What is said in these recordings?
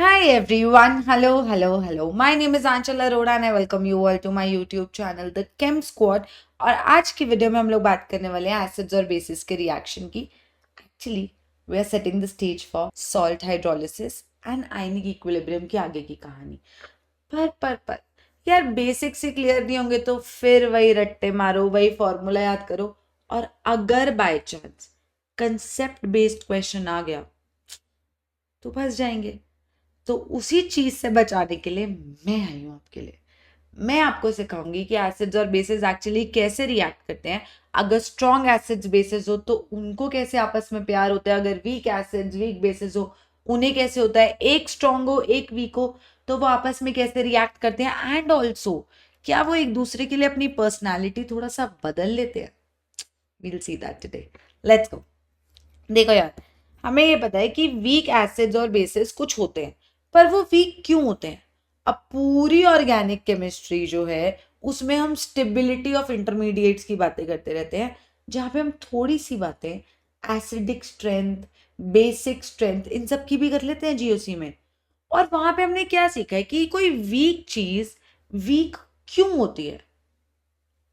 Hi everyone. Hello. My name is Aanchal Arora and I welcome you all to my YouTube channel The Chem Squad. और आज की video में हम लोग बात करने वाले हैं एसिड्स और बेसिस के रिएक्शन की. Actually we are setting the stage for salt hydrolysis and ionic equilibrium की आगे की कहानी. पर यार बेसिक से क्लियर नहीं होंगे तो फिर वही रट्टे मारो, वही फॉर्मूला याद करो. और अगर by chance concept based question आ गया तो फंस जाएंगे. तो उसी चीज से बचाने के लिए मैं आई हूं आपके लिए. मैं आपको सिखाऊंगी कि एसिड्स और बेसिस एक्चुअली कैसे रिएक्ट करते हैं. अगर स्ट्रॉन्ग एसिड्स बेसिस हो तो उनको कैसे आपस में प्यार होता है. अगर वीक एसिड्स वीक बेसिस हो उन्हें कैसे होता है. एक स्ट्रॉन्ग हो एक वीक हो तो वो आपस में कैसे रिएक्ट करते हैं. एंड ऑल्सो क्या वो एक दूसरे के लिए अपनी पर्सनैलिटी थोड़ा सा बदल लेते हैं. We'll see that today. Let's go. देखो यार, हमें ये पता है कि वीक एसिड्स और बेसिस कुछ होते हैं, पर वो वीक क्यों होते हैं. अब पूरी ऑर्गेनिक केमिस्ट्री जो है उसमें हम स्टेबिलिटी ऑफ इंटरमीडिएट्स की बातें करते रहते हैं, जहाँ पे हम थोड़ी सी बातें एसिडिक स्ट्रेंथ, बेसिक स्ट्रेंथ, इन सब की भी कर लेते हैं जीओसी में. और वहां पे हमने क्या सीखा है कि कोई वीक चीज वीक क्यों होती है.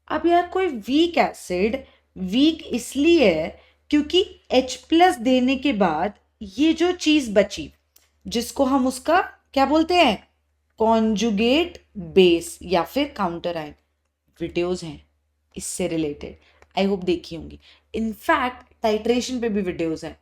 अब यार कोई वीक एसिड वीक इसलिए है क्योंकि H प्लस देने के बाद ये जो चीज बची जिसको हम उसका क्या बोलते हैं, कॉन्जुगेट बेस या फिर काउंटर आयन. वीडियोस हैं इससे रिलेटेड, आई होप देखी होंगी. इनफैक्ट टाइट्रेशन पे भी वीडियोस हैं,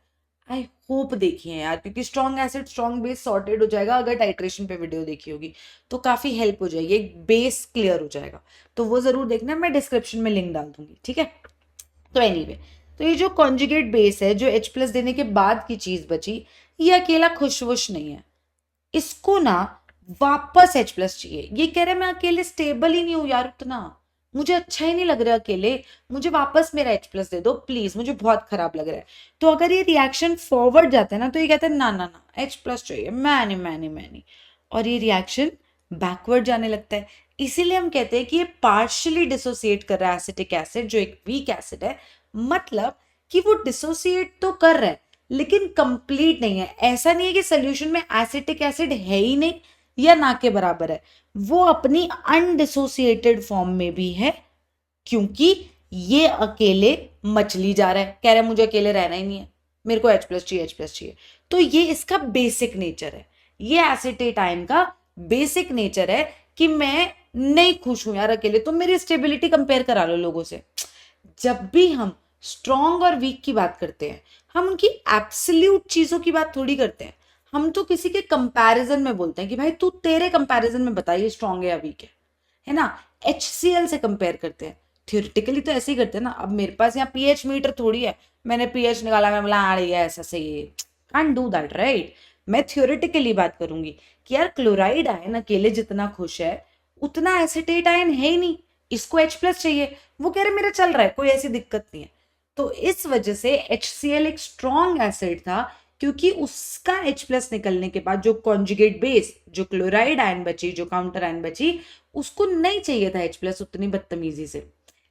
आई होप देखी हैं यार, क्योंकि strong acid strong base sorted हो जाएगा अगर टाइट्रेशन पे वीडियो देखी होगी तो काफी हेल्प हो जाएगी, एक बेस क्लियर हो जाएगा. तो वो जरूर देखना, मैं डिस्क्रिप्शन में लिंक डाल दूंगी, ठीक है. तो एनीवे, तो ये जो कॉन्जुगेट बेस है जो H प्लस देने के बाद की चीज बची, ये अकेला खुशवुश नहीं है. इसको ना वापस H प्लस चाहिए. ये कह रहे मैं अकेले स्टेबल ही नहीं हूं यार, उतना मुझे अच्छा ही नहीं लग रहा अकेले, मुझे वापस मेरा H प्लस दे दो प्लीज, मुझे बहुत खराब लग रहा है. तो अगर ये रिएक्शन फॉरवर्ड जाता है ना तो ये कहते हैं ना ना ना H प्लस चाहिए, मैं नहीं. और ये रिएक्शन बैकवर्ड जाने लगता है. इसीलिए हम कहते हैं कि ये पार्शियली डिसोसिएट कर रहा है एसिटिक एसिड जो एक वीक एसिड है. मतलब कि वो डिसोसिएट तो कर रहा है लेकिन कंप्लीट नहीं है. ऐसा नहीं है कि सोल्यूशन में एसिटिक एसिड है ही नहीं या ना के बराबर है, वो अपनी अनडिसोसिएटेड फॉर्म में भी है. क्योंकि ये अकेले मछली जा रहा है, कह रहा है मुझे अकेले रहना ही नहीं है, मेरे को H प्लस चाहिए H प्लस चाहिए. तो ये इसका बेसिक नेचर है, ये एसिटेट आयन का बेसिक नेचर है कि मैं नहीं खुश हूं यार अकेले. तो मेरी स्टेबिलिटी कंपेयर करा लो लोगों से. जब भी हम स्ट्रॉन्ग और वीक की बात करते हैं हम उनकी एब्सोल्यूट चीजों की बात थोड़ी करते हैं. हम तो किसी के कंपैरिजन में बोलते हैं कि भाई तू तेरे कंपैरिजन में बताइए स्ट्रॉन्ग है या वीक है ना. HCl से कंपेयर करते हैं, थियोरिटिकली तो ऐसे ही करते हैं ना. अब मेरे पास यहाँ पीएच मीटर थोड़ी है, मैंने पीएच निकाला, मैं बोला आ है ऐसा सही है, कैन डू दैट राइट. मैं थियोरिटिकली बात करूंगी कि यार क्लोराइड आयन अकेले जितना खुश है उतना एसिटेट आयन है ही नहीं, इसको H प्लस चाहिए. वो कह रहे मेरा चल रहा है, कोई ऐसी दिक्कत नहीं है. तो इस वजह से HCl एक स्ट्रॉन्ग एसिड था क्योंकि उसका H प्लस निकलने के बाद जो कॉन्जुगेट बेस, जो क्लोराइड आयन बची, जो काउंटर आयन बची, उसको नहीं चाहिए था H प्लस उतनी बदतमीजी से.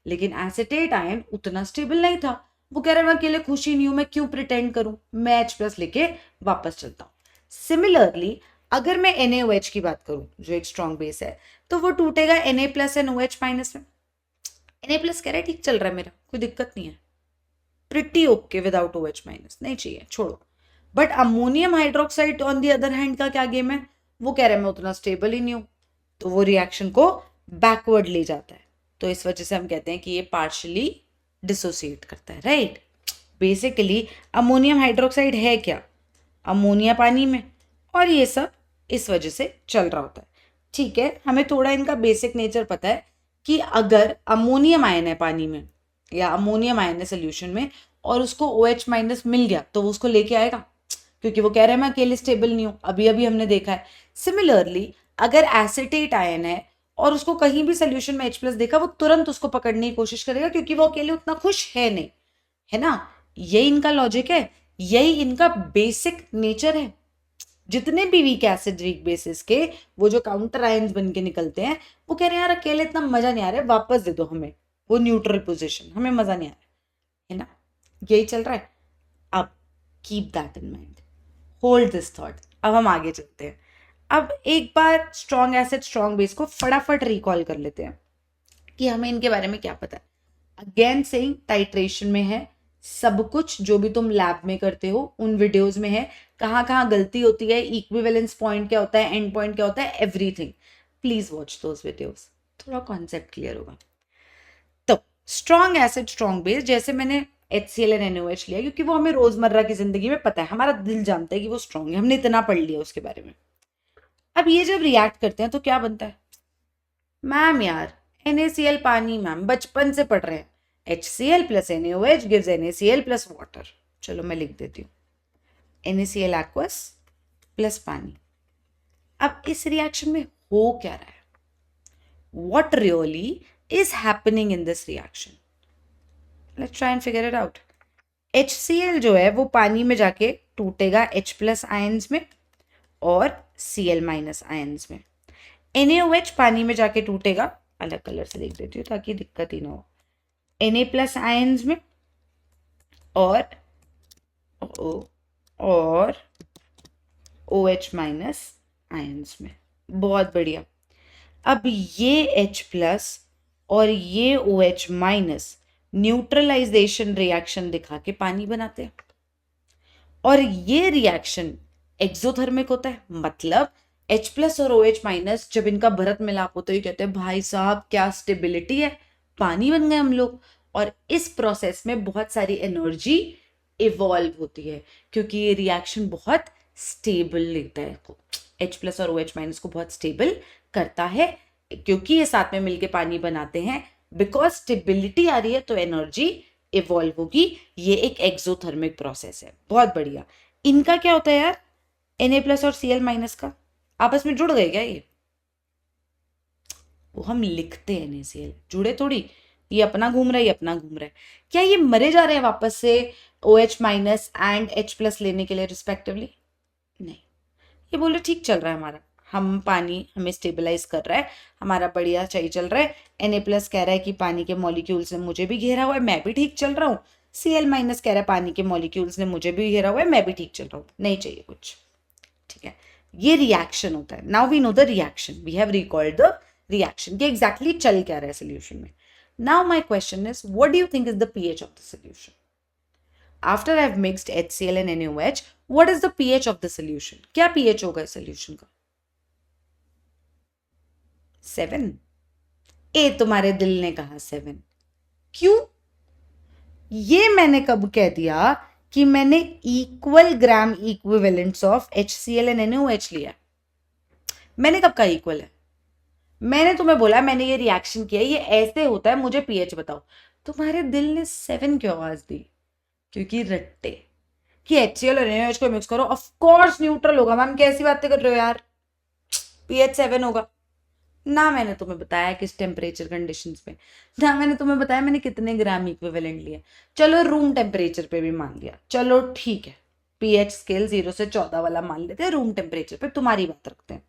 लेकिन एसिटेट आयन उतना स्टेबल नहीं था. वो कह रहे मैं अकेले खुश ही नहीं हूं, मैं क्यों प्रिटेंड करूं, मैं H प्लस लेके वापस चलता हूं. सिमिलरली अगर मैं NaOH की बात करूं जो एक स्ट्रॉन्ग बेस है तो वो टूटेगा Na plus and OH minus में. Na प्लस कह रहा है ठीक चल रहा है मेरा, कोई दिक्कत नहीं है, pretty okay without OH minus, नहीं चाहिए छोड़ो. But ammonium hydroxide on the other hand का क्या गेम है, वो कह रहा है मैं उतना स्टेबल ही नहीं हूं, तो वो रिएक्शन को बैकवर्ड ले जाता है. तो इस वजह से हम कहते हैं कि ये पार्शियली डिसोसिएट करता है राइट. बेसिकली अमोनियम हाइड्रोक्साइड है क्या, अमोनिया पानी में, और ये सब इस वजह से चल रहा होता है. ठीक है, हमें थोड़ा इनका बेसिक नेचर पता है कि अगर अमोनियम आयन है पानी में या अमोनियम आयन है सोल्यूशन में और उसको OH माइनस मिल गया तो वो उसको लेके आएगा, क्योंकि वो कह रहे हैं मैं अकेले स्टेबल नहीं हूं. अभी अभी हमने देखा है. सिमिलरली अगर एसिटेट आयन है और उसको कहीं भी सोल्यूशन में H प्लस देखा वो तुरंत उसको पकड़ने की कोशिश करेगा क्योंकि वो अकेले उतना खुश है नहीं, है ना. यही इनका लॉजिक है, यही इनका बेसिक नेचर है. जितने भी वीक एसिड वीक बेसिस के वो जो काउंटर आयन्स बन के निकलते हैं वो कह रहे हैं यार अकेले इतना मजा नहीं आ रहा है, वापस दे दो हमें वो न्यूट्रल पोजीशन, हमें मजा नहीं आ रहा है ना. यही चल रहा है. अब keep that in mind, hold this thought. अब हम आगे चलते हैं. अब एक बार स्ट्रॉन्ग एसिड स्ट्रॉन्ग बेस को फटाफट रिकॉल कर लेते हैं कि हमें इनके बारे में क्या पता है। अगेन सेइंग टाइट्रेशन में है सब कुछ, जो भी तुम लैब में करते हो उन वीडियोस में है, कहाँ कहाँ गलती होती है, इक्विवेलेंस पॉइंट क्या होता है, एंड पॉइंट क्या होता है, everything. Please watch those videos, थोड़ा कॉन्सेप्ट क्लियर होगा। तो स्ट्रॉन्ग एसिड स्ट्रॉन्ग बेस, जैसे मैंने HCl एंड NaOH लिया क्योंकि वो हमें रोजमर्रा की जिंदगी में पता है, हमारा दिल जानता है कि वो स्ट्रॉन्ग है, हमने इतना पढ़ लिया उसके बारे में। अब ये जब रिएक्ट करते हैं तो क्या बनता है? मैम यार NaCl पानी, मैम बचपन से पढ़ रहे हैं, HCl plus NaOH gives NaCl plus water. चलो मैं लिख देती हूँ NaCl एक्वस प्लस पानी। अब इस रिएक्शन में हो क्या रहा है? What really is happening in this reaction? Let's try and figure it out. HCl जो है वो पानी में जाके टूटेगा H प्लस आयन्स में और Cl माइनस आयन्स में। NaOH पानी में जाके टूटेगा, अलग कलर से लिख देती हूँ ताकि दिक्कत ही ना हो, Na प्लस आयन्स में और OH माइनस आयन्स में। बहुत बढ़िया। अब ये H प्लस और ये OH माइनस न्यूट्रलाइजेशन रिएक्शन दिखा के पानी बनाते हैं, और ये रिएक्शन एक्सोथर्मिक होता है। मतलब H प्लस और OH माइनस जब इनका भरत मिलाप होता है, ये कहते हैं भाई साहब क्या स्टेबिलिटी है, पानी बन गए हम लोग। और इस प्रोसेस में बहुत सारी एनर्जी इवॉल्व होती है क्योंकि ये रिएक्शन बहुत स्टेबल लेता है, H प्लस और OH माइनस को बहुत स्टेबल करता है क्योंकि ये साथ में मिलके पानी बनाते हैं। बिकॉज स्टेबिलिटी आ रही है तो एनर्जी इवॉल्व होगी। ये एक एक्सोथर्मिक प्रोसेस है। बहुत बढ़िया। इनका क्या होता है यार, Na प्लस और Cl माइनस का आपस में जुड़ गए क्या? ये वो हम लिखते हैं NaCl, जुड़े थोड़ी, ये अपना घूम रहा है, ये अपना घूम रहा है। क्या ये मरे जा रहे हैं वापस से OH minus and H plus लेने के लिए रिस्पेक्टिवली? नहीं, ये बोले ठीक चल रहा है हमारा, हम पानी हमें स्टेबलाइज कर रहा है, हमारा बढ़िया सही चल रहा है। Na प्लस कह रहा है कि पानी के मॉलिक्यूल्स ने मुझे भी घेरा हुआ है, मैं भी ठीक चल रहा हूँ। Cl माइनस कह रहा है पानी के मॉलिक्यूल्स ने मुझे भी घेरा हुआ है, मैं भी ठीक चल रहा हूँ, नहीं चाहिए कुछ। ठीक है, ये रिएक्शन होता है। Now we know the reaction, we have recalled the reaction कि एग्जैक्टली चल क्या रहा है सोल्यूशन में। Now my question is, what do you think is the pH of the solution? After I have mixed HCl and NaOH, what is the pH of the solution? क्या pH होगा इस solution का? 7। ए तुम्हारे दिल ने कहा 7। क्यों? ये मैंने कब कह दिया कि मैंने equal gram equivalents of HCl and NaOH लिया? मैंने कब कहा इक्वल है? मैंने तुम्हें बोला मैंने ये रिएक्शन किया, ये ऐसे होता है, मुझे pH बताओ। तुम्हारे दिल ने 7 क्यों आवाज दी? क्योंकि रट्टे कि HCl और NaOH को मिक्स करो, ऑफ कोर्स न्यूट्रल होगा। मैम कैसी बातें कर रहे हो यार, pH 7 होगा ना। मैंने तुम्हें बताया किस टेम्परेचर कंडीशंस पे, ना मैंने तुम्हें बताया मैंने कितने ग्राम इक्विवेलेंट लिए। चलो रूम टेम्परेचर पे भी मान लिया, चलो ठीक है, pH स्केल 0 से 14 वाला मान लेते हैं, रूम टेम्परेचर पे तुम्हारी बात रखते हैं।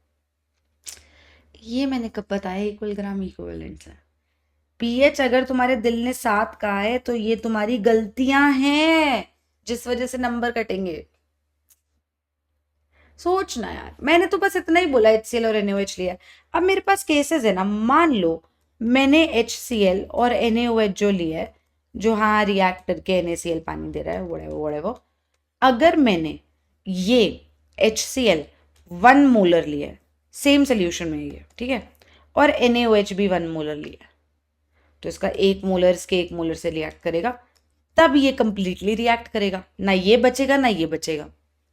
ये मैंने कब बताया इक्वल ग्राम इक्विवेलेंट है? pH अगर तुम्हारे दिल ने 7 कहा है तो ये तुम्हारी गलतियां हैं जिस वजह से नंबर कटेंगे। सोचना यार, मैंने तो बस इतना ही बोला HCl और NaOH लिया। अब मेरे पास केसेस है ना, मान लो मैंने HCl और NaOH जो लिया है, जो हाँ रिएक्ट करके NaCl पानी दे रहा है, whatever, अगर मैंने ये HCl 1 मोलर लिया है सेम सोल्यूशन में ये, ठीक है, और NaOH भी 1 मोलर लिया है, तो इसका 1 मोलर इसके 1 मोलर से रिएक्ट करेगा, तब ये कंप्लीटली रिएक्ट करेगा, ना ये बचेगा ना ये बचेगा,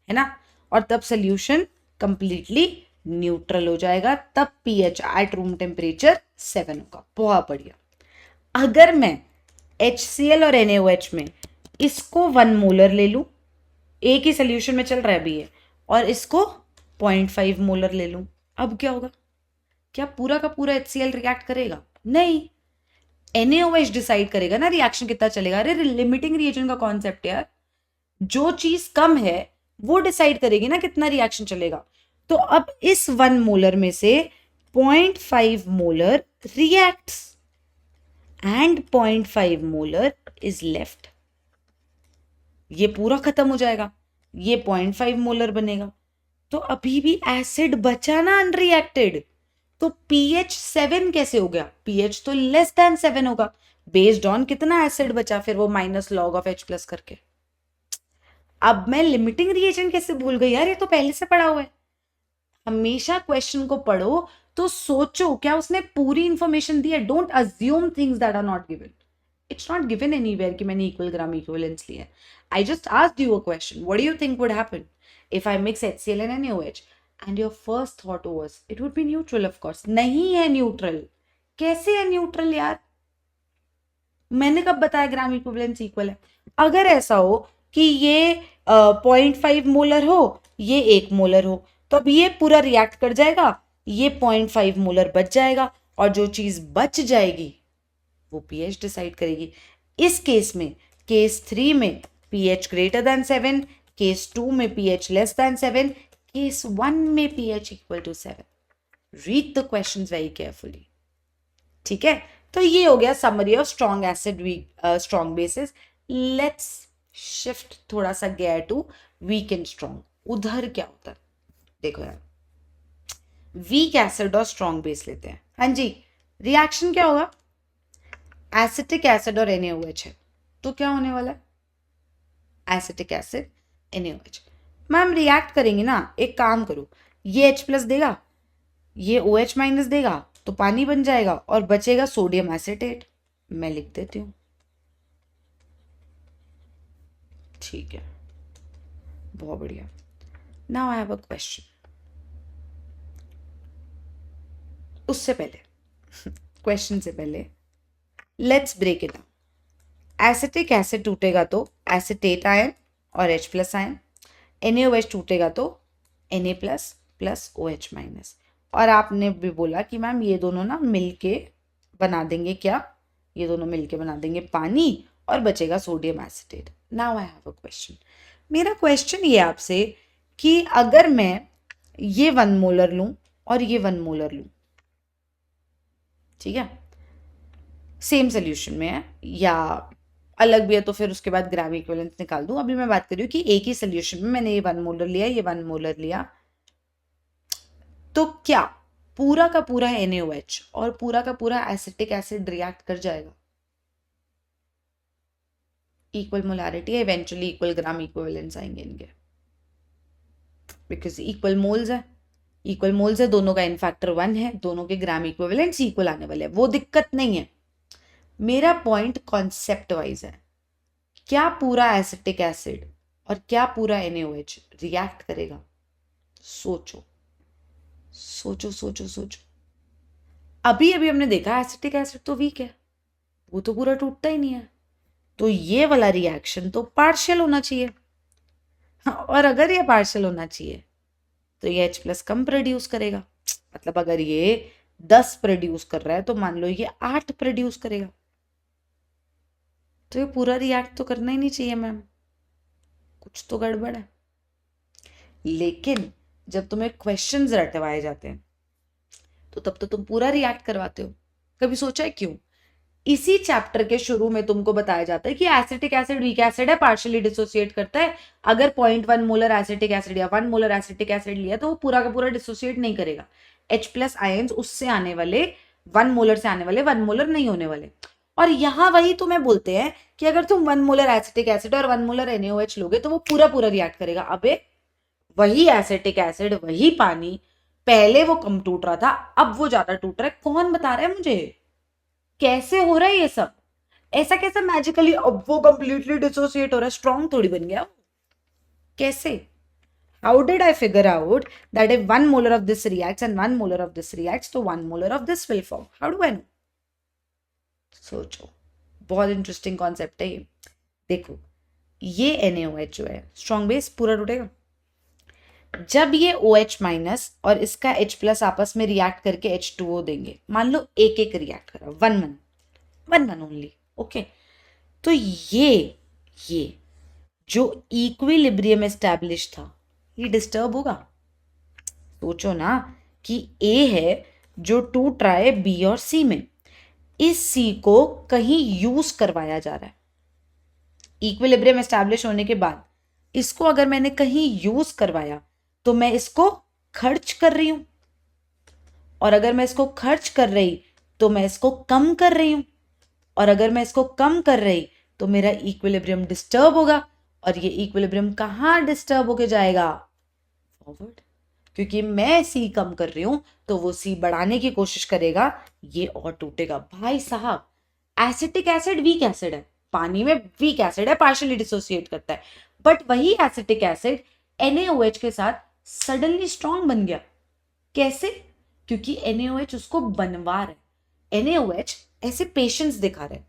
है ना। और तब सोल्यूशन कंप्लीटली न्यूट्रल हो जाएगा, तब pH एट रूम टेम्परेचर 7 होगा। बहुत बढ़िया। अगर मैं HCl और NaOH में इसको 1 मोलर ले लूं, एक ही सोल्यूशन में चल रहा है अभी ये, और इसको 0.5 मोलर ले लूं, अब क्या होगा? क्या पूरा का पूरा HCl रिएक्ट करेगा? नहीं, NaOH डिसाइड करेगा ना रिएक्शन कितना चलेगा। अरे लिमिटिंग रिएजेंट का कॉन्सेप्ट यार, जो चीज कम है वो डिसाइड करेगी ना कितना रिएक्शन चलेगा। तो अब इस 1 मोलर में से 0.5 molar reacts and 0.5 molar is left. ये पूरा खत्म हो जाएगा, ये 0.5 मोलर बनेगा। तो अभी भी एसिड बचा ना अनरिएक्टेड, तो pH 7 कैसे हो गया? pH तो लेस देन 7 होगा, बेस्ड ऑन कितना एसिड बचा, फिर वो minus log of H plus करके। अब मैं लिमिटिंग रिएजेंट कैसे भूल गई यार, ये तो पहले से पढ़ा हुआ है। हमेशा क्वेश्चन को पढ़ो तो सोचो क्या उसने पूरी इंफॉर्मेशन दी है। Don't assume things that are not given. It's not given anywhere कि मैंने इक्वल ग्राम इक्विवेलेंस लिया है। I just asked you a question, what do you think would happen if I mix HCl and NaOH, and your first thought was it would be neutral, of course। नहीं है neutral. कैसे है neutral यार? मैंने कब बताया ग्राम equivalence equal है? अगर ऐसा हो कि ये 0.5 मोलर हो, ये 1 मोलर हो, तो अब ये पूरा रिएक्ट कर जाएगा, ये 0.5 मोलर बच जाएगा, और जो चीज बच जाएगी वो pH डिसाइड करेगी। इस केस में, केस 3 में pH ग्रेटर देन 7, केस 2 में pH लेस देन 7, केस 1 में pH equal to 7। Read the questions very carefully, ठीक है? तो ये हो गया summary of strong acid, weak strong basis. Let's shift थोड़ा सा gear to weak and strong. उधर क्या होता है देखो यार, वीक एसिड और स्ट्रॉन्ग बेस लेते हैं। हाँ जी, रिएक्शन क्या होगा? एसिटिक एसिड और NaOH है, तो क्या होने वाला है? Acetic acid NaOH। Ma'am react करेंगे ना, एक काम करो, ये H प्लस देगा, ये OH माइनस देगा, तो पानी बन जाएगा और बचेगा सोडियम एसिटेट। मैं लिख देती हूं, ठीक है, बहुत बढ़िया। Now I have a question. उससे पहले क्वेश्चन से पहले let's break it down. Acetic acid टूटेगा तो एसिटेट आयन और H प्लस आयन, NaOH टूटेगा तो Na plus plus OH minus. और आपने भी बोला कि मैम ये दोनों ना मिलके बना देंगे क्या? ये दोनों मिलके बना देंगे पानी और बचेगा sodium acetate. Now I have a question. मेरा क्वेश्चन ये आपसे कि अगर मैं ये 1 मोलर लूं और ये 1 मोलर लूं, ठीक है, सेम सोल्यूशन में है या अलग भी है, तो फिर उसके बाद ग्राम इक्विवेलेंस निकाल दूं। अभी मैं बात कर रही हूँ कि एक ही सोल्यूशन में मैंने ये 1 मोलर लिया, ये 1 मोलर लिया, तो क्या पूरा का पूरा NaOH और पूरा का पूरा एसिटिक एसिड रिएक्ट कर जाएगा? Equal molarity, eventually equal gram equivalence आएंगे इनके, बिकॉज इक्वल मोल्स है, इक्वल मोल्स है, दोनों का इन फैक्टर 1 है, दोनों के ग्राम इक्विवेलेंट्स इक्वल आने वाले हैं, वो दिक्कत नहीं है। मेरा पॉइंट कॉन्सेप्ट वाइज है, क्या पूरा एसिटिक एसिड और क्या पूरा NaOH रिएक्ट करेगा? सोचो सोचो सोचो सोचो। अभी अभी हमने देखा एसिटिक एसिड तो वीक है, वो तो पूरा टूटता ही नहीं है, तो ये वाला रिएक्शन तो पार्शियल होना चाहिए। और अगर ये पार्शियल होना चाहिए तो ये H प्लस कम प्रोड्यूस करेगा। मतलब अगर ये 10 प्रोड्यूस कर रहा है तो मान लो ये 8 प्रोड्यूस करेगा, तो ये पूरा रिएक्ट तो करना ही नहीं चाहिए मैम, कुछ तो गड़बड़ है। लेकिन जब तुम्हें क्वेश्चंस रटवाए जाते हैं तो तब तो तुम पूरा रिएक्ट करवाते हो। कभी सोचा है क्यों? इसी चैप्टर के शुरू में तुमको बताया जाता है कि एसिटिक एसिड वीक एसिड है, पार्शियली डिसोसिएट करता है। अगर 0.1 मोलर एसिटिक एसिड या 1 मोलर एसिटिक एसिड लिया तो वो पूरा का पूरा डिसोसिएट नहीं करेगा। H प्लस आयंस उससे आने वाले 1 मोलर से आने वाले 1 मोलर नहीं होने वाले। और यहां वही तुम्हें बोलते हैं कि अगर तुम 1 मोलर एसिटिक एसिड और 1 मोलर NaOH लोगे तो वो पूरा पूरा रिएक्ट करेगा। अबे वही एसिटिक एसिड, वही पानी, पहले वो कम टूट रहा था, अब वो ज्यादा टूट रहा है। कौन बता रहा है मुझे कैसे हो रहा है ये सब? ऐसा कैसे मैजिकली अब वो कंप्लीटली डिसोसिएट हो रहा है? स्ट्रॉन्ग थोड़ी बन गया, कैसे? How did I figure out that if 1 molar of this reacts and 1 molar of this reacts तो 1 molar of this will form? How do I know? सोचो, बहुत इंटरेस्टिंग कॉन्सेप्ट है ये। देखो ये NaOH जो है स्ट्रॉन्ग बेस पूरा टूटेगा। जब ये OH माइनस और इसका H प्लस आपस में रिएक्ट करके H2O देंगे, मान लो एक एक रिएक्ट करा, 1 ओनली, ओके, तो ये जो इक्विलिब्रियम एस्टैब्लिश था ये डिस्टर्ब होगा। सोचो ना कि A है जो टूट रहा है B और C में, इस C को कहीं यूज करवाया जा रहा है। इक्विलिब्रियम एस्टैब्लिश होने के बाद इसको अगर मैंने कहीं यूज करवाया तो मैं इसको खर्च कर रही हूं, और अगर मैं इसको खर्च कर रही तो मैं इसको कम कर रही हूं, और अगर मैं इसको कम कर रही तो मेरा इक्विलिब्रियम डिस्टर्ब होगा, और ये इक्विलिब्रियम कहां डिस्टर्ब होके जाएगा? फॉरवर्ड। क्योंकि मैं सी कम कर रही हूं तो वो सी बढ़ाने की कोशिश करेगा, ये और टूटेगा। भाई साहब, एसिटिक एसिड वीक एसिड है, पानी में वीक एसिड है, पार्शियली डिसोसिएट करता है, बट वही एसिटिक एसिड NaOH के साथ सडनली स्ट्रॉन्ग बन गया। कैसे? क्योंकि NaOH उसको बनवा रहा है। NaOH ऐसे पेशेंस दिखा रहा है,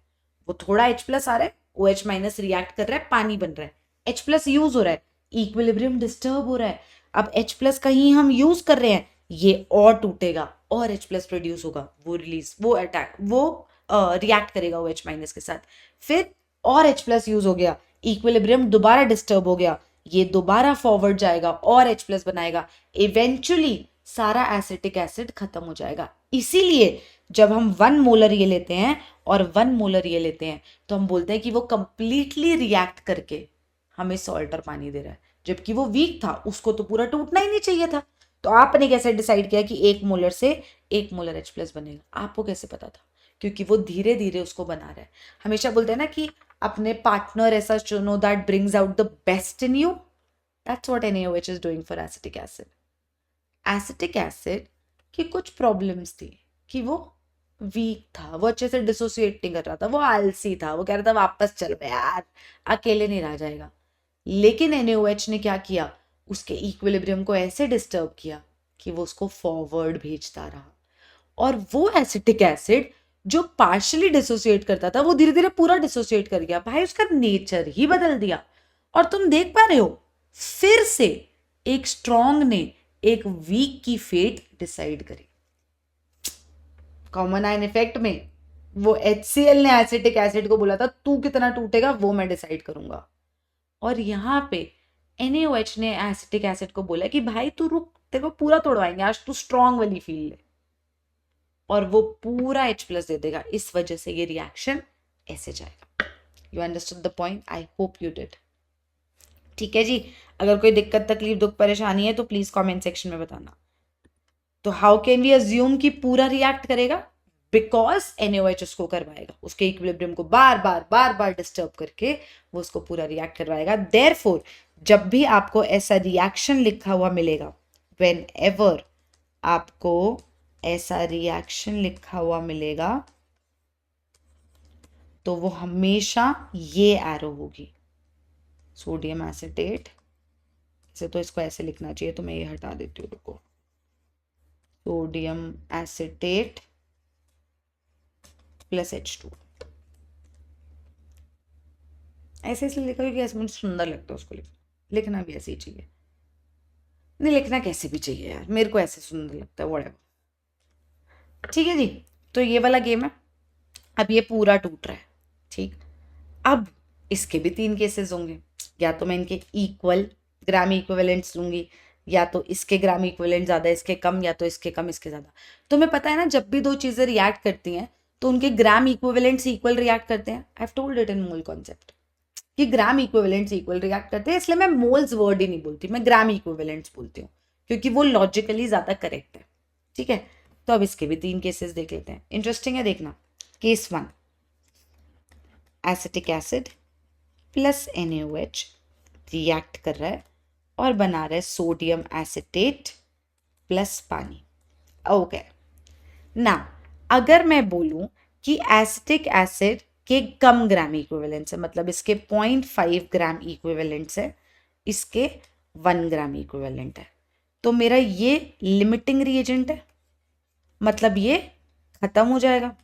वो थोड़ा H प्लस आ रहा है, OH माइनस रिएक्ट कर रहा है, पानी बन रहा है, H प्लस यूज हो रहा है, इक्विलिब्रियम डिस्टर्ब हो रहा है। अब H प्लस कहीं हम यूज कर रहे हैं, ये और टूटेगा और H प्लस प्रोड्यूस होगा, वो रिलीज, वो अटैक, वो रिएक्ट करेगा OH माइनस के साथ, फिर और H प्लस यूज हो गया, इक्विलिब्रियम दोबारा डिस्टर्ब हो गया, ये दोबारा फॉरवर्ड जाएगा और H प्लस बनाएगा, इवेंचुअली सारा एसिटिक एसिड खत्म हो जाएगा। इसीलिए जब हम 1 मोलर ये लेते हैं और 1 मोलर ये लेते हैं तो हम बोलते हैं कि वो कंप्लीटली रिएक्ट करके हमें सॉल्ट और पानी दे रहा है, जबकि वो वीक था, उसको तो पूरा टूटना ही नहीं चाहिए था। तो आपने कैसे डिसाइड किया कि 1 मोलर से 1 मोलर H प्लस बनेगा? आपको कैसे पता था? क्योंकि वो धीरे धीरे उसको बना रहा है। हमेशा बोलते हैं ना कि अपने पार्टनर ऐसा चुनो that brings out the best in you. That's what NaOH is doing for acetic acid. Acetic acid की कुछ प्रॉब्लम्स थी कि वो वीक था, वो अच्छे से डिसोसिएट नहीं कर रहा था, वो आलसी था, वो कह रहा था वापस चल बे यार, अकेले नहीं रह जाएगा। लेकिन NaOH ने क्या किया? उसके इक्विलिब्रियम को ऐसे डिस्टर्ब किया कि वो उसको फॉरवर्ड भेजता रहा, और वो एसिटिक एसिड जो पार्शियली डिसोसिएट करता था वो धीरे धीरे पूरा डिसोसिएट कर गया। भाई उसका नेचर ही बदल दिया। और तुम देख पा रहे हो, फिर से एक स्ट्रॉन्ग ने एक वीक की फेट डिसाइड करी। कॉमन आयन इफेक्ट में वो HCl ने एसिटिक एसिड को बोला था तू कितना टूटेगा वो मैं डिसाइड करूंगा, और यहाँ पे NaOH ने एसिटिक एसिड को बोला कि भाई तू रुक, तेरे को पूरा तोड़वाएंगे आज, तू स्ट्रॉन्ग वाली फील ले, और वो पूरा H प्लस दे देगा। इस वजह से ये रिएक्शन ऐसे जाएगा। You understood the point? I hope you did. ठीक है जी, अगर कोई दिक्कत तकलीफ दुख परेशानी है तो प्लीज कमेंट सेक्शन में बताना। तो हाउ कैन वी अज्यूम कि पूरा रिएक्ट करेगा? बिकॉज NaOH उसको करवाएगा, उसके इक्विलिब्रियम को बार बार डिस्टर्ब करके वो उसको पूरा रिएक्ट करवाएगा। देयरफॉर जब भी आपको ऐसा रिएक्शन लिखा हुआ मिलेगा, वेन एवर आपको ऐसा रिएक्शन लिखा हुआ मिलेगा तो वो हमेशा ये एरो होगी, सोडियम एसिटेट। ऐसे तो इसको ऐसे लिखना चाहिए, तो मैं ये हटा देती हूँ, रुको। सोडियम एसिटेट प्लस H2, ऐसे इसलिए लिखा क्योंकि ऐसे मुझे सुंदर लगता है उसको लिखना भी ऐसे ही चाहिए। नहीं, लिखना कैसे भी चाहिए यार, मेरे को ऐसे सुंदर लगता है, व्हाटएवर। ठीक है जी, तो ये वाला गेम है। अब ये पूरा टूट रहा है, ठीक। अब इसके भी 3 केसेस होंगे, या तो मैं इनके इक्वल ग्राम इक्विवेलेंट्स लूंगी, या तो इसके ग्राम इक्विवेलेंट ज्यादा इसके कम, या तो इसके कम इसके ज्यादा। तुम्हें पता है ना, जब भी 2 चीजें रिएक्ट करती हैं तो उनके ग्राम इक्विवेलेंट्स इक्वल रिएक्ट करते हैं। I have told it in mole concept कि ग्राम इक्विवेलेंट्स इक्वल रिएक्ट करते हैं, इसलिए मैं मोल्स वर्ड ही नहीं बोलती, मैं ग्राम इक्विवेलेंट्स बोलती हूँ, क्योंकि वो लॉजिकली ज्यादा करेक्ट है। ठीक है, तो अब इसके भी 3 केसेस देख लेते हैं, इंटरेस्टिंग है, देखना। Case 1, acetic acid plus NaOH react कर रहा है और बना रहा है सोडियम एसिटेट प्लस पानी। ओके, ना अगर मैं बोलूं कि एसिटिक एसिड के कम ग्राम इक्विवेलेंस है, मतलब इसके 0.5 ग्राम इक्विवेलेंट्स है, इसके 1 ग्राम इक्विवेलेंट है, तो मेरा ये लिमिटिंग रिएजेंट है, मतलब ये खत्म हो जाएगा।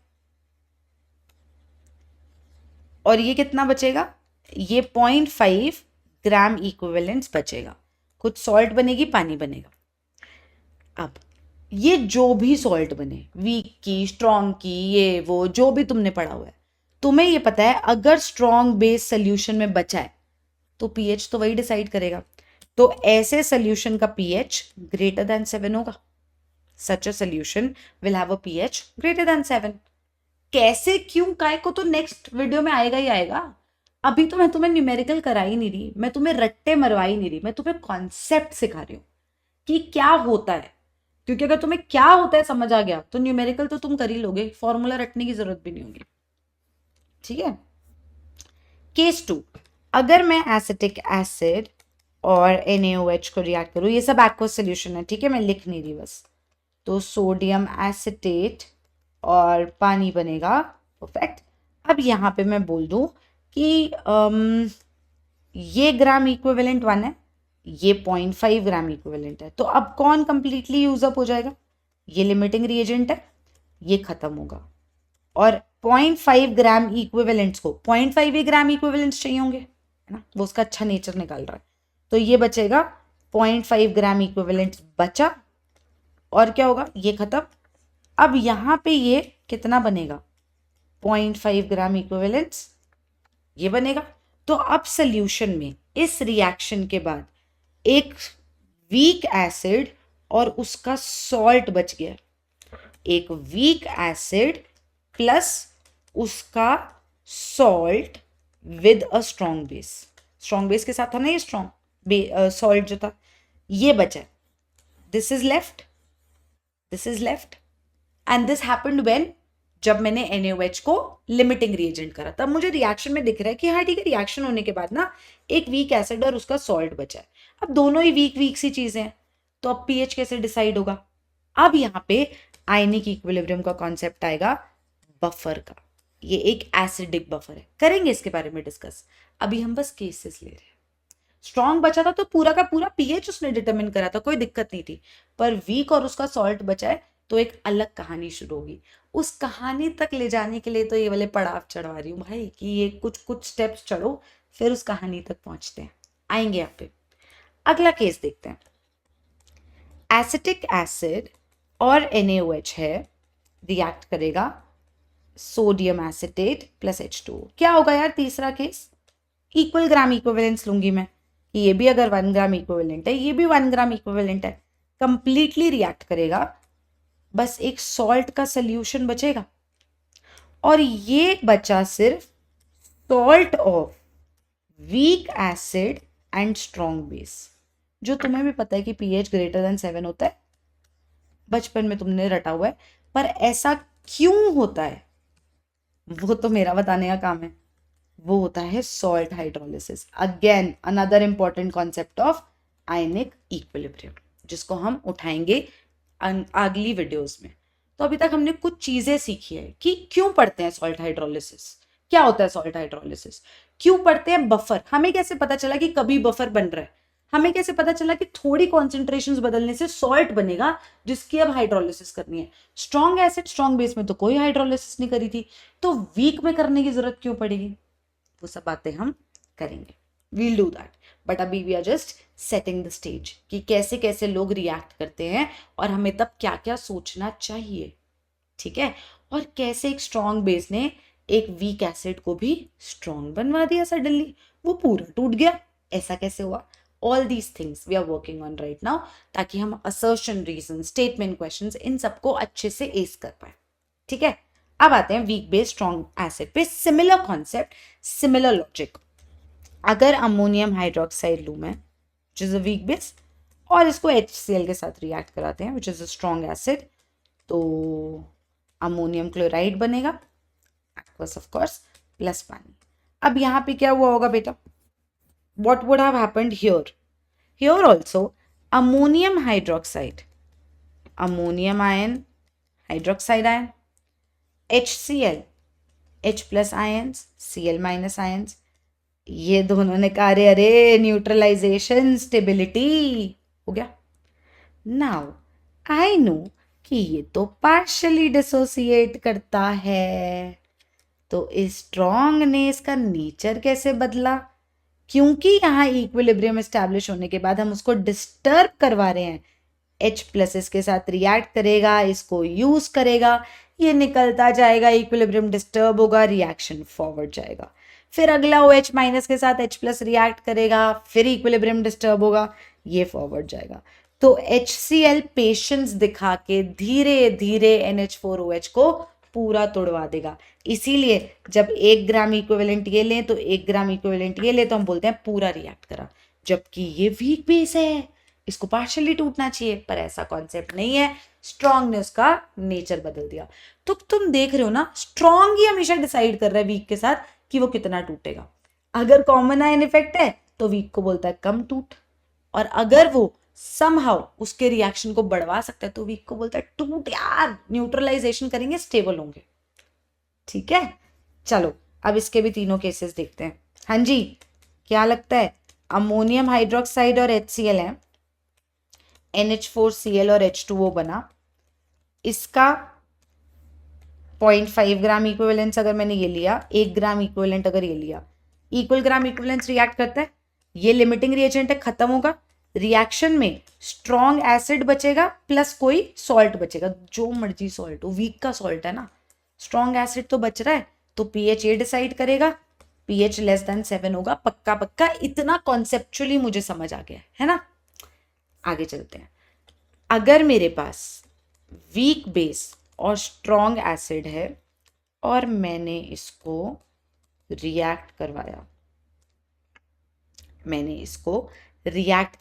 और ये कितना बचेगा? ये 0.5 ग्राम इक्विवेलेंट्स बचेगा। कुछ सॉल्ट बनेगी, पानी बनेगा। अब ये जो भी सॉल्ट बने, वीक की, स्ट्रॉन्ग की, ये वो जो भी तुमने पढ़ा हुआ है, तुम्हें ये पता है अगर स्ट्रॉन्ग बेस सोल्यूशन में बचा है तो पीएच तो वही डिसाइड करेगा। तो ऐसे सोल्यूशन का पीएच ग्रेटर देन 7 होगा। Such a solution will have a pH greater than 7। कैसे, क्यों, काय को तो नेक्स्ट वीडियो में आएगा ही आएगा। अभी तो मैं तुम्हें न्यूमेरिकल करा ही नहीं रही, मैं तुम्हें रट्टे मरवा ही नहीं रही, मैं तुम्हें कॉन्सेप्ट सिखा रही हूँ कि क्या होता है, क्योंकि अगर तुम्हें क्या होता है समझ आ गया तो न्यूमेरिकल तो तुम कर ही लोगे, फॉर्मूला रटने की जरूरत भी नहीं होगी। ठीक है। केस 2, अगर मैं एसिटिक एसिड और NaOH को रिएक्ट करूं, ये सब एक्वस सोल्यूशन है, ठीक है, मैं लिख नहीं रही बस, तो सोडियम एसिटेट और पानी बनेगा। परफेक्ट। अब यहाँ पे मैं बोल दूं कि ये ग्राम इक्विवेलेंट 1 है, ये 0.5 ग्राम इक्विवेलेंट है, तो अब कौन कंप्लीटली यूज अप हो जाएगा? ये लिमिटिंग रिएजेंट है, ये खत्म होगा। और 0.5 ग्राम इक्विवेलेंट्स को 0.5 ही ग्राम इक्विवेलेंट्स चाहिए होंगे, है ना, वो उसका अच्छा नेचर निकाल रहा है, तो ये बचेगा 0.5 ग्राम इक्विवेलेंट्स बचा, और क्या होगा, ये खत्म। अब यहां पे ये कितना बनेगा, 0.5 ग्राम इक्विवेलेंट्स, ये बनेगा। तो अब सोल्यूशन में इस रिएक्शन के बाद एक वीक एसिड और उसका सॉल्ट बच गया, एक वीक एसिड प्लस उसका salt with a strong base, strong base के साथ था ना ये स्ट्रॉन्ग सॉल्ट जो था, ये बचा। This is left, this is left, and this happened when, जब मैंने NaOH को लिमिटिंग रिएजेंट करा, तब मुझे रिएक्शन में दिख रहा है कि हाँ ठीक है, रिएक्शन होने के बाद ना एक वीक एसिड और उसका सॉल्ट बचा है। अब दोनों ही वीक वीक सी चीजें हैं, तो अब pH कैसे डिसाइड होगा? अब यहाँ पे आयनिक इक्विलिब्रियम का कॉन्सेप्ट आएगा बफर का। ये एक एसिडिक बफर है, करेंगे इसके बारे में डिस्कस, अभी हम बस केसेस ले रहे हैं। स्ट्रॉन्ग बचा था तो पूरा का पूरा pH उसने डिटरमिन करा था, कोई दिक्कत नहीं थी, पर वीक और उसका सॉल्ट बचा है तो एक अलग कहानी शुरू होगी। उस कहानी तक ले जाने के लिए तो ये वाले पड़ाव चढ़वा रही हूँ भाई, कि ये कुछ कुछ स्टेप्स चढ़ो फिर उस कहानी तक पहुंचते हैं, आएंगे यहाँ पे। अगला केस देखते हैं। एसिटिक एसिड और NaOH है, रिएक्ट करेगा सोडियम एसिटेट प्लस H2O। क्या होगा यार तीसरा केस? इक्वल ग्राम इक्विवेलेंस लूंगी मैं, कि ये भी अगर 1 ग्राम इक्विवेलेंट है, ये भी 1 ग्राम इक्विवेलेंट है, कंप्लीटली रिएक्ट करेगा, बस एक सॉल्ट का सोल्यूशन बचेगा, और ये बचा सिर्फ salt of weak acid and strong base, जो तुम्हें भी पता है कि pH ग्रेटर देन 7 होता है, बचपन में तुमने रटा हुआ है, पर ऐसा क्यों होता है वो तो मेरा बताने का काम है। वो होता है salt hydrolysis, again another important concept of ionic equilibrium, जिसको हम उठाएंगे अगली वीडियोस में। तो अभी तक हमने कुछ चीजें सीखी है कि क्यों पढ़ते हैं सॉल्ट हाइड्रोलिसिस, क्या होता है सॉल्ट हाइड्रोलिसिस, क्यों पढ़ते हैं बफर, हमें कैसे पता चला कि कभी बफर बन रहा है, हमें कैसे पता चला कि थोड़ी कॉन्सेंट्रेशंस बदलने से सॉल्ट बनेगा जिसकी अब हाइड्रोलिसिस करनी है। स्ट्रॉन्ग एसिड स्ट्रॉन्ग बेस में तो कोई हाइड्रोलिसिस नहीं करी थी, तो वीक में करने की जरूरत क्यों पड़ेगी? वो सब बातें हम करेंगे, वील डू दैट, बट अभी we are just setting the stage कि कैसे कैसे लोग रिएक्ट करते हैं और हमें तब क्या क्या सोचना चाहिए, ठीक है, और कैसे एक स्ट्रॉन्ग बेस ने एक वीक एसिड को भी स्ट्रॉन्ग बनवा दिया सडनली, वो पूरा टूट गया, ऐसा कैसे हुआ? All these things we are working on right now, ताकि हम असर्शन, रीजन, स्टेटमेंट, क्वेश्चंस, इन सबको अच्छे से एस कर पाए, ठीक है। अब आते हैं वीक बेस स्ट्रॉन्ग एसिड पे, सिमिलर कॉन्सेप्ट, सिमिलर लॉजिक। अगर अमोनियम हाइड्रोक्साइड लूं मैं, which is a weak base, और इसको HCl के साथ रिएक्ट कराते हैं, which is a strong acid, तो अमोनियम क्लोराइड बनेगा, एक्वस ऑफ कोर्स, प्लस पानी। अब यहाँ पे क्या हुआ होगा बेटा? What would have happened here? Here also, ammonium hydroxide, ammonium ion, hydroxide ion, HCl, H plus ions, Cl minus ions, ये दोनों ने कहा अरे अरे न्यूट्रलाइजेशन स्टेबिलिटी हो गया। नाउ आई नो कि ये तो पार्शली डिसोसिएट करता है, तो इस स्ट्रॉन्ग ने इसका नेचर कैसे बदला? क्योंकि यहाँ इक्विलिब्रियम एस्टैब्लिश होने के बाद हम उसको डिस्टर्ब करवा रहे हैं, H प्लस इसके साथ रिएक्ट करेगा, इसको यूज करेगा, ये निकलता जाएगा, इक्विलिब्रियम डिस्टर्ब होगा, रिएक्शन फॉरवर्ड जाएगा, फिर अगला OH माइनस के साथ H प्लस रिएक्ट करेगा, फिर इक्विलिब्रियम डिस्टर्ब होगा, ये फॉरवर्ड जाएगा। तो HCl पेशेंस दिखा के धीरे धीरे NH4OH को पूरा तोड़वा देगा। इसीलिए जब 1 ग्राम इक्विवेलेंट ये लें तो 1 ग्राम इक्विवेलेंट ये लें तो हम बोलते हैं पूरा रिएक्ट करा, जबकि ये वीक बेस है, इसको पार्शियली टूटना चाहिए, पर ऐसा कॉन्सेप्ट नहीं है, स्ट्रॉन्ग ने उसका नेचर बदल दिया। तो तुम देख रहे हो ना, स्ट्रॉन्ग ही हमेशा डिसाइड कर रहा है वीक के साथ कि वो कितना टूटेगा। अगर कॉमन आयन इफेक्ट है तो वीक को बोलता है कम टूट, और अगर वो समहाउ उसके रिएक्शन को बढ़वा सकता है तो वीक को बोलता है टूट यार, न्यूट्रलाइजेशन करेंगे, स्टेबल होंगे। ठीक है, चलो अब इसके भी तीनों केसेस देखते हैं। हाँ जी, क्या लगता है? अमोनियम हाइड्रोक्साइड और HCl है, NH4Cl और H2O बना। इसका 0.5 ग्राम इक्विवेलेंस अगर मैंने ये लिया, 1 ग्राम इक्विवेलेंट अगर ये लिया, इक्वल ग्राम इक्विवेलेंस रिएक्ट करता है, ये लिमिटिंग रिएजेंट है, खत्म होगा। रिएक्शन में स्ट्रॉन्ग एसिड बचेगा प्लस कोई सॉल्ट बचेगा, जो मर्जी सॉल्ट हो, वीक का सॉल्ट है ना, स्ट्रॉन्ग एसिड तो बच रहा है, तो pH ये डिसाइड करेगा, pH लेस देन 7 होगा, पक्का पक्का। इतना कॉन्सेप्चुअली मुझे समझ आ गया है ना। आगे चलते हैं। अगर मेरे पास वीक बेस और स्ट्रॉन्ग एसिड है और मैंने इसको रिएक्ट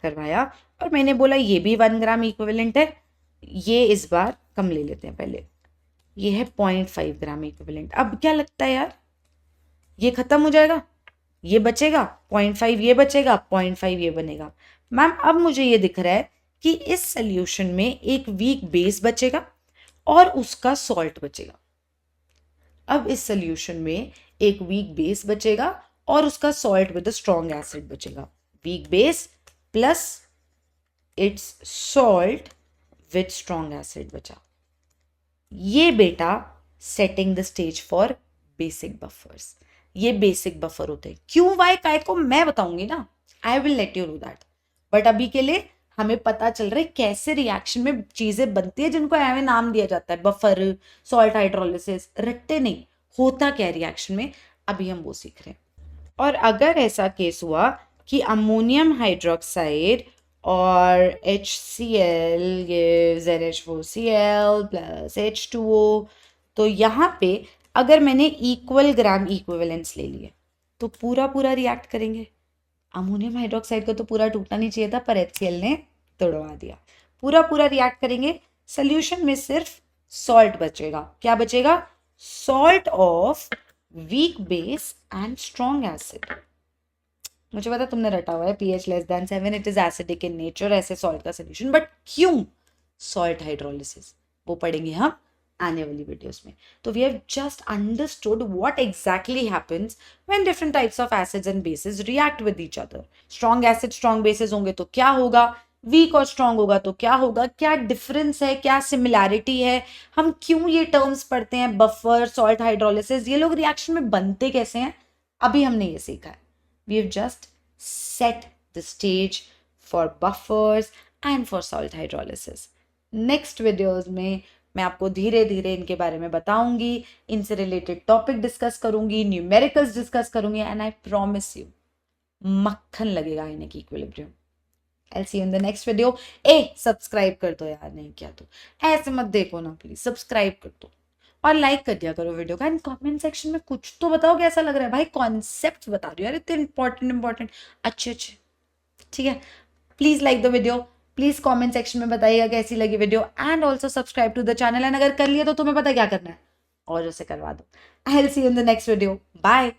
करवाया, और मैंने बोला ये भी 1 ग्राम इक्विवेलेंट है, ये इस बार कम ले लेते हैं पहले, ये है 0.5 ग्राम इक्विवेलेंट। अब क्या लगता है यार, ये खत्म हो जाएगा, ये बचेगा 0.5, ये बचेगा 0.5, ये बनेगा। मैम अब मुझे ये दिख रहा है कि इस सोल्यूशन में एक वीक बेस बचेगा और उसका सॉल्ट बचेगा। अब इस सोल्यूशन में एक वीक बेस बचेगा और उसका सॉल्ट विद स्ट्रॉन्ग एसिड बचेगा, weak base plus it's salt with strong acid बचा। ये बेटा setting the stage for basic buffers. ये बेसिक बफर होते हैं, क्यों वाई काय को मैं बताऊंगी ना, I will let you know that. But अभी के लिए हमें पता चल रहा है कैसे रिएक्शन में चीजें बनती है जिनको ऐसे नाम दिया जाता है, बफर, सॉल्ट हाइड्रोलिसिस, रट्टे नहीं, होता क्या रिएक्शन में, अभी हम वो सीख रहे हैं। और अगर ऐसा केस हुआ कि अमोनियम हाइड्रोक्साइड और HCl gives NH4Cl plus H2O, तो यहाँ पे अगर मैंने इक्वल ग्राम इक्विवेलेंस ले लिए तो पूरा पूरा रिएक्ट करेंगे। अमोनियम हाइड्रोक्साइड का तो पूरा टूटना नहीं चाहिए था, पर HCl ने तोड़वा दिया। पूरा पूरा रिएक्ट करेंगे, सोल्यूशन में सिर्फ सॉल्ट बचेगा। क्या बचेगा? Salt of weak base and strong acid. मुझे पता तुमने रटा हुआ है pH less than 7, it is acidic in nature, ऐसे सॉल्ट का सोल्यूशन, बट क्यों सॉल्ट हाइड्रोलिसिस, वो पढ़ेंगे हम आने वाली वीडियोस में। तो we have just understood what exactly happens when different types of acids and bases react with each other. Strong acid strong bases होंगे तो क्या होगा, वीक और स्ट्रॉन्ग होगा तो क्या होगा, क्या डिफरेंस है, क्या सिमिलैरिटी है, हम क्यों ये टर्म्स पढ़ते हैं, बफर, सॉल्ट हाइड्रोलिसिस, ये लोग रिएक्शन में बनते कैसे हैं, अभी हमने ये सीखा है। We have just set the stage for buffers and for salt hydrolysis. Next videos में मैं आपको धीरे धीरे इनके बारे में बताऊंगी, इनसे रिलेटेड टॉपिक डिस्कस करूंगी, न्यूमेरिकल्स डिस्कस करूंगी, एंड आई प्रॉमिस यू मक्खन लगेगा इन्हें की equilibrium. I'll see you in the next video. Subscribe कर दो यार, नहीं किया तो ऐसे मत देखो ना प्लीज, सब्सक्राइब कर दो और लाइक कर दिया करो वीडियो का, एंड कमेंट सेक्शन में कुछ तो बताओ कैसा लग रहा है। भाई कॉन्सेप्ट बता रही हो यार, इतने इंपॉर्टेंट अच्छे, ठीक है। Please like the video, please comment section में बताइएगा कैसी लगी video, and also subscribe to the channel, and अगर कर लिया तो तुम्हें पता क्या करना है, और उसे करवा दो। I will see you in the next video, bye.